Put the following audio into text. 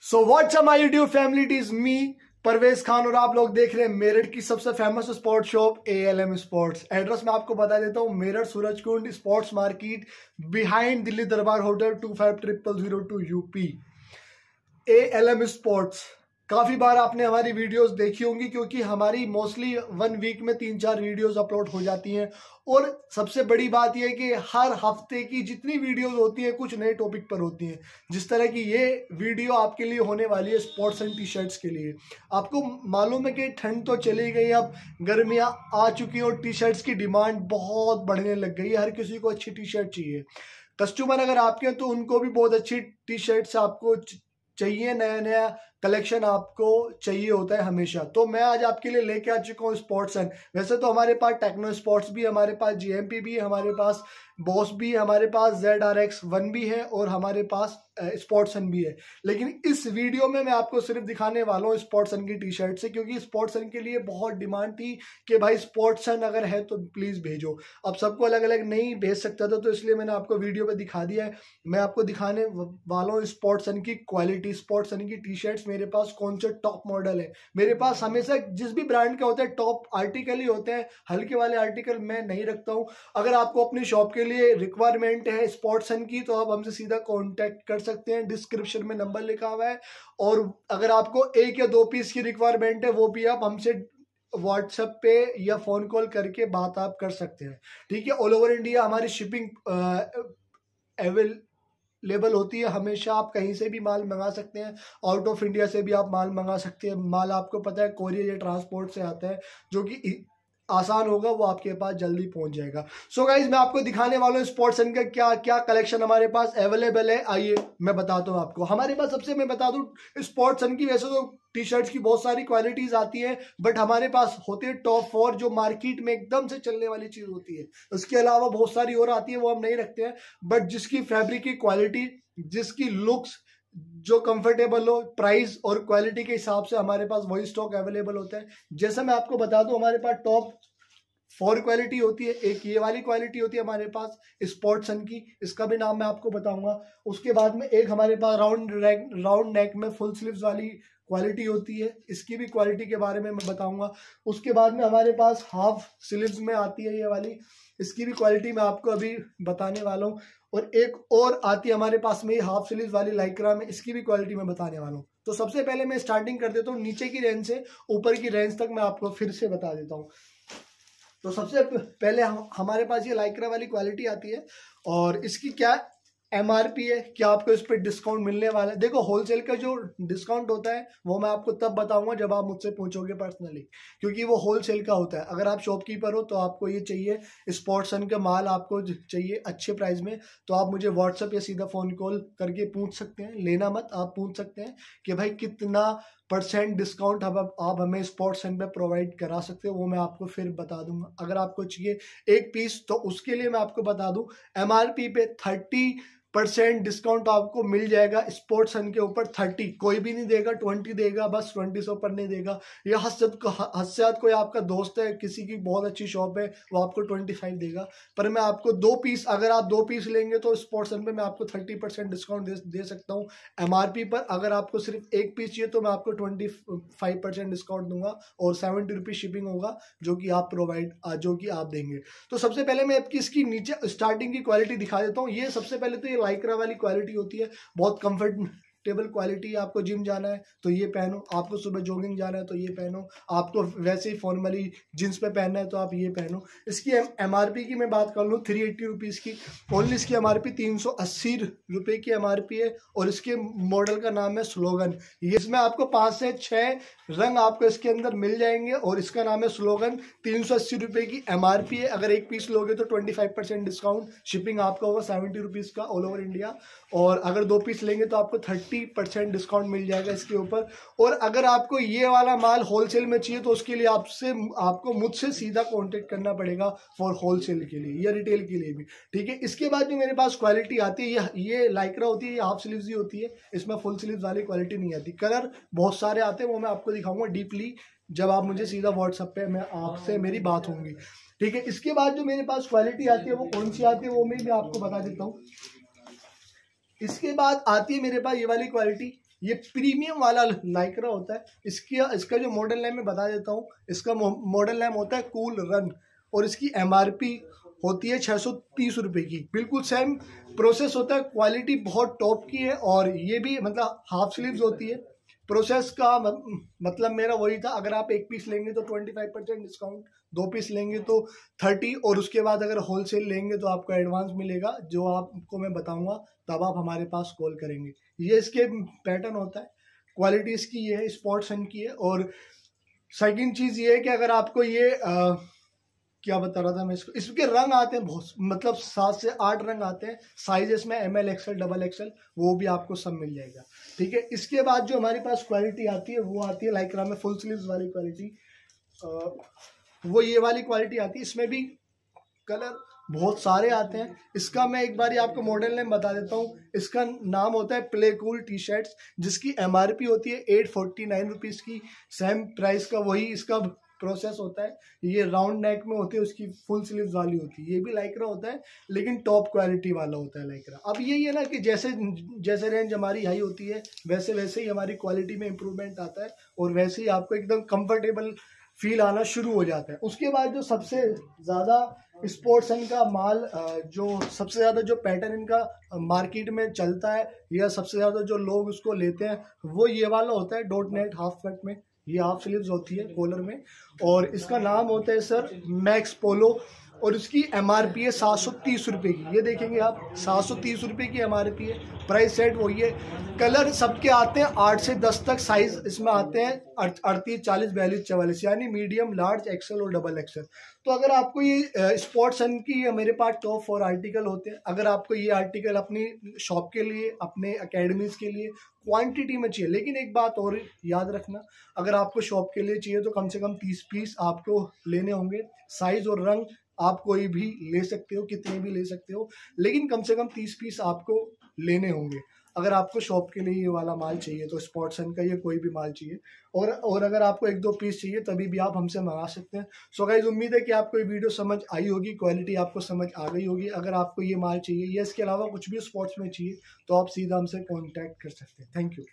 So what's up my YouTube family, it is me Parvez Khan और आप लोग देख रहे हैं मेरठ की सबसे famous sports shop ALM sports. Address मैं आपको बता देता हूँ, Meerut Surajkund sports market behind Delhi Darbar hotel 250002 UP। ALM sports काफी बार आपने हमारी वीडियोस देखी होंगी क्योंकि हमारी मोस्टली 1 वीक में 3-4 वीडियोस अपलोड हो जाती हैं। और सबसे बड़ी बात यह है कि हर हफ्ते की जितनी वीडियोस होती हैं कुछ नए टॉपिक पर होती हैं। जिस तरह की ये वीडियो आपके लिए होने वाली है स्पोर्ट्स एंड टी शर्ट्स के लिए। आपको मालूम है कि ठंड तो चली गई, अब गर्मियाँ आ चुकी हैं और टी शर्ट्स की डिमांड बहुत बढ़ने लग गई है। हर किसी को अच्छी टी शर्ट चाहिए। कस्टमर अगर आपके हैं तो उनको भी बहुत अच्छी टी शर्ट्स आपको चाहिए, नया नया कलेक्शन आपको चाहिए होता है हमेशा। तो मैं आज आपके लिए लेके आ चुका हूँ स्पोर्ट्स सन। वैसे तो हमारे पास टेक्नो स्पोर्ट्स भी है, हमारे पास GMP भी है, हमारे पास बॉस भी है, हमारे पास ZRX1 भी है और हमारे पास स्पोर्ट्स सन भी है। लेकिन इस वीडियो में मैं आपको सिर्फ दिखाने वाला हूँ स्पोर्ट्स सन की टी शर्ट से, क्योंकि स्पोर्ट्स सन के लिए बहुत डिमांड थी कि भाई स्पोर्ट्स सन अगर है तो प्लीज भेजो। अब सबको अलग अलग नहीं भेज सकता था, तो इसलिए मैंने आपको वीडियो पे दिखा दिया है। मैं आपको दिखाने वाला हूँ स्पोर्ट्स सन की क्वालिटी, स्पोर्ट्स सन की टी शर्ट्स मेरे पास कौन से टॉप मॉडल है। मेरे पास हमेशा जिस भी ब्रांड का होता है टॉप आर्टिकल ही होते हैं, हल्के वाले आर्टिकल मैं नहीं रखता हूँ। अगर आपको अपनी शॉप के लिए रिक्वायरमेंट है स्पोर्ट्स सन की तो आप हमसे सीधा कांटेक्ट कर सकते हैं, डिस्क्रिप्शन में नंबर लिखा हुआ है। और अगर आपको 1 या 2 पीस की रिक्वायरमेंट है वो भी आप हमसे व्हाट्सएप पे या फोन कॉल करके बात आप कर सकते हैं। ठीक है, ऑल ओवर इंडिया हमारी शिपिंग अवेलेबल होती है हमेशा। आप कहीं से भी माल मंगा सकते हैं, आउट ऑफ इंडिया से भी आप माल मंगा सकते हैं। माल आपको पता है कोरियर या ट्रांसपोर्ट से आता है, जो कि आसान होगा, वो आपके पास जल्दी पहुंच जाएगा। सो गाइज मैं आपको दिखाने वाला हूँ स्पोर्ट्स सन का क्या क्या कलेक्शन हमारे पास अवेलेबल है। आइए मैं बताता हूँ आपको। हमारे पास सबसे मैं बता दूं स्पोर्ट्स सन की वैसे तो टी शर्ट्स की बहुत सारी क्वालिटीज आती है, बट हमारे पास होते हैं टॉप 4 जो मार्केट में एकदम से चलने वाली चीज होती है। उसके अलावा बहुत सारी और आती है, वो हम नहीं रखते हैं। बट जिसकी फैब्रिक की क्वालिटी, जिसकी लुक्स, जो कंफर्टेबल हो, प्राइस और क्वालिटी के हिसाब से हमारे पास वही स्टॉक अवेलेबल होता है। जैसे मैं आपको बता दूं, हमारे पास टॉप 4 क्वालिटी होती है। एक ये वाली क्वालिटी होती है हमारे पास स्पोर्ट्स सन की, इसका भी नाम मैं आपको बताऊंगा। उसके बाद में एक हमारे पास राउंड नेक में फुल स्लीव्स वाली क्वालिटी होती है, इसकी भी क्वालिटी के बारे में मैं बताऊंगा। उसके बाद में हमारे पास हाफ स्लीव्स में आती है ये वाली, इसकी भी क्वालिटी मैं आपको अभी बताने वाला हूँ। और एक और आती है हमारे पास में हाफ स्लीव्स वाली लाइक्रा में, इसकी भी क्वालिटी मैं बताने वाला हूँ। तो सबसे पहले मैं स्टार्टिंग कर देता हूँ नीचे की रेंज से ऊपर की रेंज तक, मैं आपको फिर से बता देता हूँ। तो सबसे पहले हमारे पास ये लाइक्रा वाली क्वालिटी आती है और इसकी क्या MRP है, क्या आपको इस पर डिस्काउंट मिलने वाला है। देखो, होलसेल का जो डिस्काउंट होता है वो मैं आपको तब बताऊंगा जब आप मुझसे पूछोगे पर्सनली, क्योंकि वो होलसेल का होता है। अगर आप शॉपकीपर हो तो आपको ये चाहिए स्पोर्ट्स सन का माल आपको चाहिए अच्छे प्राइस में, तो आप मुझे व्हाट्सएप या सीधा फ़ोन कॉल करके पूछ सकते हैं। लेना मत, आप पूछ सकते हैं कि भाई कितना % डिस्काउंट आप हमें स्पोर्ट्स सन पे प्रोवाइड करा सकते हो, वो मैं आपको फिर बता दूंगा। अगर आपको चाहिए 1 पीस तो उसके लिए मैं आपको बता दूं MRP पे 30% डिस्काउंट आपको मिल जाएगा स्पोर्ट्स सन के ऊपर। 30 कोई भी नहीं देगा, 20 देगा, बस 20 से ऊपर नहीं देगा। या हद कोई आपका दोस्त है, किसी की बहुत अच्छी शॉप है, वो आपको 25 देगा। पर मैं आपको 2 पीस, अगर आप 2 पीस लेंगे तो स्पोर्ट्स सन पे मैं आपको 30% डिस्काउंट दे सकता हूँ MRP पर। अगर आपको सिर्फ 1 पीस चाहिए तो मैं आपको 25% डिस्काउंट दूंगा और 70 रुपीज शिपिंग होगा, जो कि आप देंगे। तो सबसे पहले मैं आपकी इसकी नीचे स्टार्टिंग की क्वालिटी दिखा देता हूँ। ये सबसे पहले तो ये लाइक्रा वाली क्वालिटी होती है, बहुत कंफर्टेबल क्वालिटी। आपको जिम जाना है तो ये पहनो, आपको सुबह जॉगिंग जाना है तो ये पहनो, आपको वैसे ही फॉर्मली जींस पे पहनना है तो आप ये पहनो। इसकी MRP की मैं बात कर लूँ 380 रुपीज़ की, ओनली इसकी MRP 380 रुपये की MRP है। और इसके मॉडल का नाम है स्लोगन। ये इसमें आपको 5 से 6 रंग आपको इसके अंदर मिल जाएंगे और इसका नाम है स्लोगन। 380 रुपये की MRP है। अगर 1 पीस लोगे तो 25% डिस्काउंट, शिपिंग आपका होगा 70 रुपीज़ का ऑल ओवर इंडिया। और अगर 2 पीस लेंगे तो आपको 30% डिस्काउंट मिल जाएगा इसके ऊपर। और अगर आपको ये वाला माल होलसेल में चाहिए तो उसके लिए आपको मुझसे सीधा कांटेक्ट करना पड़ेगा फॉर होलसेल के लिए या रिटेल के लिए भी। ठीक है, इसके बाद जो मेरे पास क्वालिटी आती है, ये लाइक्रा होती है, ये हाफ स्लीव्स ही होती है, इसमें फुल स्लीव्स वाली क्वालिटी नहीं आती। कलर बहुत सारे आते हैं, वो मैं आपको दिखाऊंगा डीपली जब आप मुझे सीधा व्हाट्सएप पे मैं आपसे मेरी बात होंगी। ठीक है, इसके बाद जो मेरे पास क्वालिटी आती है वो कौन सी आती है वो मैं आपको बता देता हूँ। इसके बाद आती है मेरे पास ये वाली क्वालिटी, ये प्रीमियम वाला लाइक्रा होता है। इसका जो मॉडल नेम मैं बता देता हूँ, इसका मॉडल नेम होता है कूल रन, और इसकी MRP होती है 630 रुपये की। बिल्कुल सेम प्रोसेस होता है, क्वालिटी बहुत टॉप की है, और ये भी मतलब हाफ स्लीव्स होती है। प्रोसेस का मतलब मेरा वही था, अगर आप 1 पीस लेंगे तो 25% डिस्काउंट, 2 पीस लेंगे तो 30, और उसके बाद अगर होलसेल लेंगे तो आपको एडवांस मिलेगा, जो आपको मैं बताऊंगा तब आप हमारे पास कॉल करेंगे। ये इसके पैटर्न होता है, क्वालिटी इसकी ये है, स्पॉटसन की है। और सेकंड चीज़ ये है कि अगर आपको ये क्या बता रहा था मैं, इसके रंग आते हैं बहुत, मतलब 7 से 8 रंग आते हैं। साइज इसमें ML XL XXL वो भी आपको सब मिल जाएगा, ठीक है। इसके बाद जो हमारे पास क्वालिटी आती है वो आती है लाइक्रा में फुल स्लीव्स वाली क्वालिटी, वो ये वाली क्वालिटी आती है। इसमें भी कलर बहुत सारे आते हैं। इसका मैं एक बार आपको मॉडल नेम बता देता हूँ, इसका नाम होता है प्ले कूल टी शर्ट्स, जिसकी MRP होती है 849 रुपीज़ की। सेम प्राइस का वही इसका प्रोसेस होता है। ये राउंड नेक में होती है, उसकी फुल स्लीव्स वाली होती है। ये भी लाइक्रा होता है लेकिन टॉप क्वालिटी वाला होता है लाइक्रा। अब यही है ना कि जैसे जैसे रेंज हमारी हाई होती है वैसे वैसे ही हमारी क्वालिटी में इम्प्रूवमेंट आता है, और वैसे ही आपको एकदम कंफर्टेबल फील आना शुरू हो जाता है। उसके बाद जो सबसे ज़्यादा स्पोर्ट्सन का माल, जो सबसे ज़्यादा जो पैटर्न इनका मार्केट में चलता है, या सबसे ज़्यादा जो लोग उसको लेते हैं, वो ये वाला होता है डॉट नेट हाफ कट में। ये हाफ स्लीव्स होती है कॉलर में, और इसका नाम होता है सर मैक्स पोलो, और इसकी MRP है 730 रुपये की। ये देखेंगे आप 730 रुपये की MRP है। प्राइस सेट वही है। कलर सबके आते हैं 8 से 10 तक साइज इसमें आते हैं, 38, 40, 42, 44, यानी मीडियम, लार्ज, XL और XXL। तो अगर आपको ये स्पोर्ट्सन की मेरे पास टॉप 4 आर्टिकल होते हैं। अगर आपको ये आर्टिकल अपनी शॉप के लिए, अपने अकेडमीज के लिए क्वांटिटी में चाहिए, लेकिन एक बात और याद रखना, अगर आपको शॉप के लिए चाहिए तो कम से कम 30 पीस आपको लेने होंगे। साइज और रंग आप कोई भी ले सकते हो, कितने भी ले सकते हो, लेकिन कम से कम 30 पीस आपको लेने होंगे अगर आपको शॉप के लिए ये वाला माल चाहिए, तो स्पोर्ट्सन का ये कोई भी माल चाहिए। और अगर आपको 1-2 पीस चाहिए तभी भी आप हमसे मंगा सकते हैं। सो गाइस, उम्मीद है कि आपको ये वीडियो समझ आई होगी, क्वालिटी आपको समझ आ गई होगी। अगर आपको ये माल चाहिए या इसके अलावा कुछ भी स्पोर्ट्स में चाहिए तो आप सीधा हमसे कॉन्टैक्ट कर सकते हैं। Thank you.